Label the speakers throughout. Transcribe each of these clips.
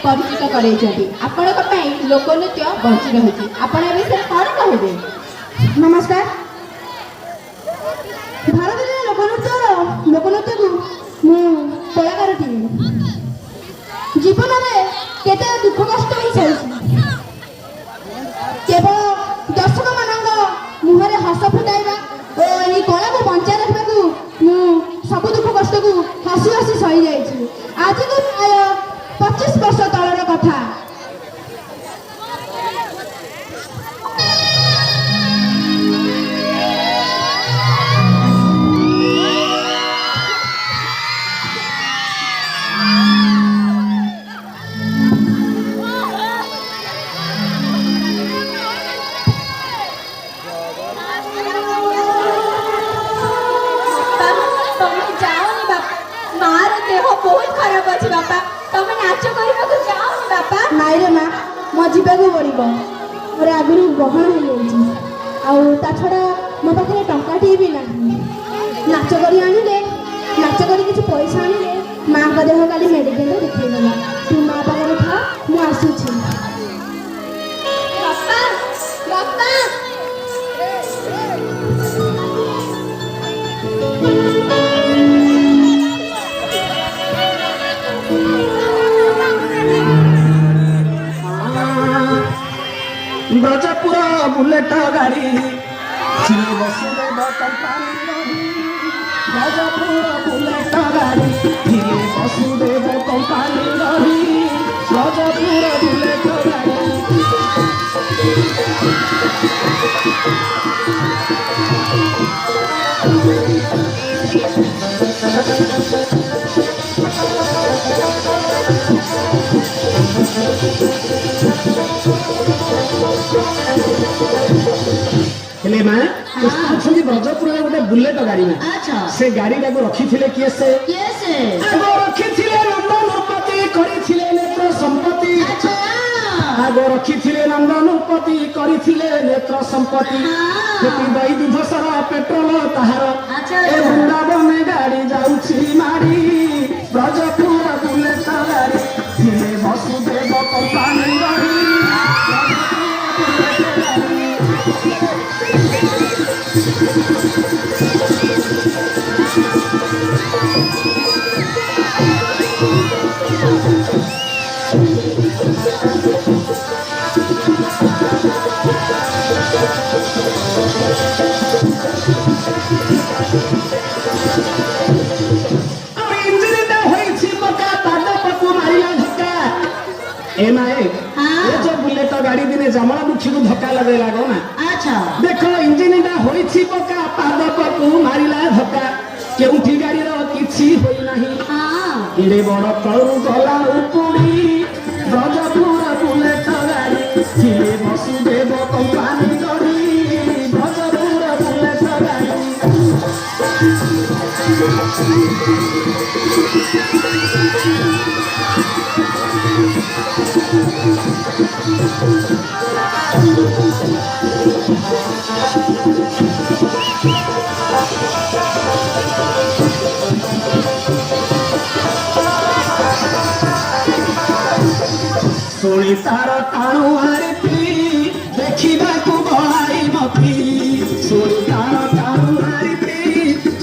Speaker 1: ପରିଚିତ କରାଇଛନ୍ତି। ଆପଣଙ୍କ ପାଇଁ ଲୋକନୃତ୍ୟ ବଞ୍ଚି ରହିଛି। ଆପଣ ଏ ବିଷୟରେ କ'ଣ କହିବେ?
Speaker 2: ନମସ୍କାର। ଭାରତରେ ଲୋକନୃତ୍ୟକୁ ମୁଁ କଳାକାରଟିଏ। ଜୀବନରେ କେତେ ଦୁଃଖ କଷ୍ଟ ହେଇସାରିଛି। କେବଳ ଦର୍ଶକମାନଙ୍କ ମୁହଁରେ ହସ ଫୁଟାଇବା ଓ ଏହି କଳାକୁ ବଞ୍ଚାଇ ରଖିବାକୁ ମୁଁ ସବୁ ଦୁଃଖ କଷ୍ଟକୁ ହସି ହସି ସହିଯାଇଛି। ଆଜିକୁ ପ୍ରାୟ 25 ବର୍ଷ ତଳର କଥା। ନାଇଁ ରେ ମା, ମୋ ଯିବାକୁ ପଡ଼ିବ। ମୋର ଆଗରୁ ଗହଣ ହେଇଯାଇଛି, ଆଉ ତା ଛଡ଼ା ମୋ ପାଖରେ ଟଙ୍କାଟିଏ ବି ନାହିଁ। ନାଚ କରି କିଛି ପଇସା ଆଣିଲେ ମାଙ୍କ ଦେହ କାଲି ମେଡ଼ିକାଲରେ ଦେଖେଇଦେବା। ତୁ ମା ପାଖରେ ଥା, ମୁଁ ଆସୁଛି। ବାପା ବାପା
Speaker 3: ब्रजपुर बुलेट गाड़ी वसुदेव कंपानी। ब्रजपुर बुलेट गाड़ी वसुदेव कंपानी ब्रजपुर बुलेट गाड़ी। ब्रजपुर गोटे बुलेट गाड़ी में से गाड़ी रखी किए से रखी नंदनुपति करथिले नेत्र संपत्ति। आगो रखी नंदनुपति करथिले नेत्र संपत्ति। दही दूध सर पेट्रोल ताहार वृंदावन गाड़ी जाउछि मारी। ब्रजपुर बुलेट गाड़ी वसुदेव कंपानी गाड़ी। बुलेट गाड़ी दिने जमला मुखी को धक्का लगे लागो ना। देखो इंजिन होइछि पका पाद पकु मारिला धक्का। केउठी गाड़ी रो किछि होई नाही। इडे बड़ तळु गला उपुड़ी। ब्रजपुर बुलेट गाड़ी छिले वसुदेव कंपानी गाड़ी। ब्रजपुर बुलेट गाड़ी सुनी तार टाणु आरती देखा बड़ाई मती। सुनी तार टाणु आरती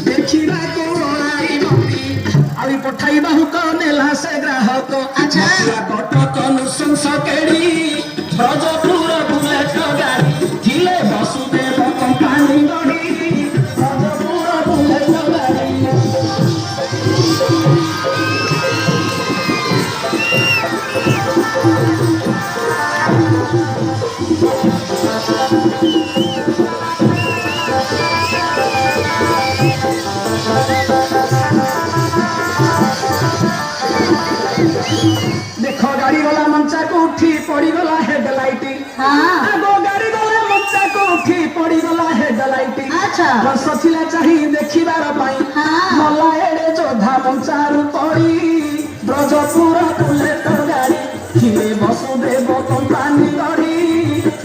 Speaker 3: देखा बड़ाई मती। आई पठाई बाहुक नेला से ग्राहक कटक नृशंस केड़ी। ब्रजपुर बुलेट गाड़ी थिले वसुदेव कंपानी गाड़ी। ब्रजपुर बुलेट गाड़ी देख गाड़ी गला मंचा को उठी पड़ीगला हेडलाइट। आगो गाड़ी गला मंचा को उठी पड़ीगला हेडलाइट। बस थिला चाही देखिबार पाई मला एडे जोधा मंचारू पड़ी। ब्रजपुर बुलेट गाड़ी थिले वसुदेव कंपानी गाड़ी।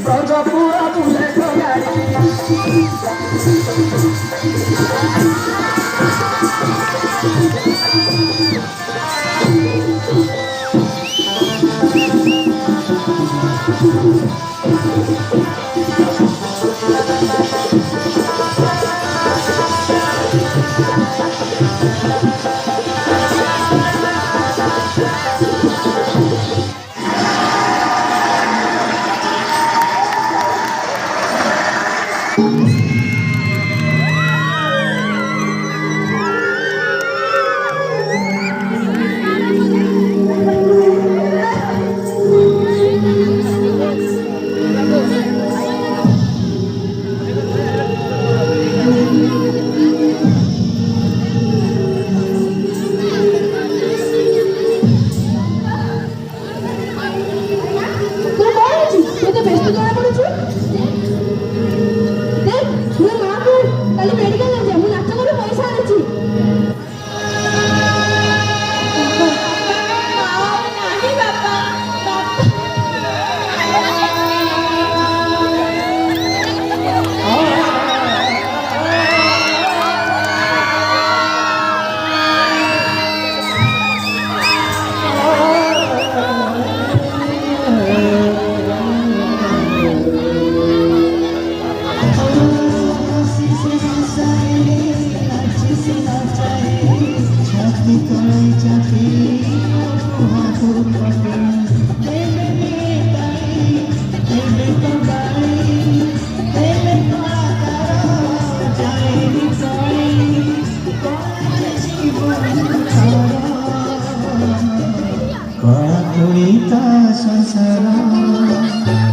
Speaker 3: ब्रजपुर बुलेट गाड़ी
Speaker 2: ତୋର କଣ ହେଇଛି? ତୁ ଏତେ ବ୍ୟସ୍ତ ଜଣା ପଡୁଛୁ। ଦେଖ, ମୋ ମାଆକୁ କାଲି ମେଡିକାଲ ନେଇଯା, ମୁଁ ନାଚ କରି ପଇସା ଆଣିଛି।
Speaker 1: ନାହିଁ ବାପା,
Speaker 4: संसार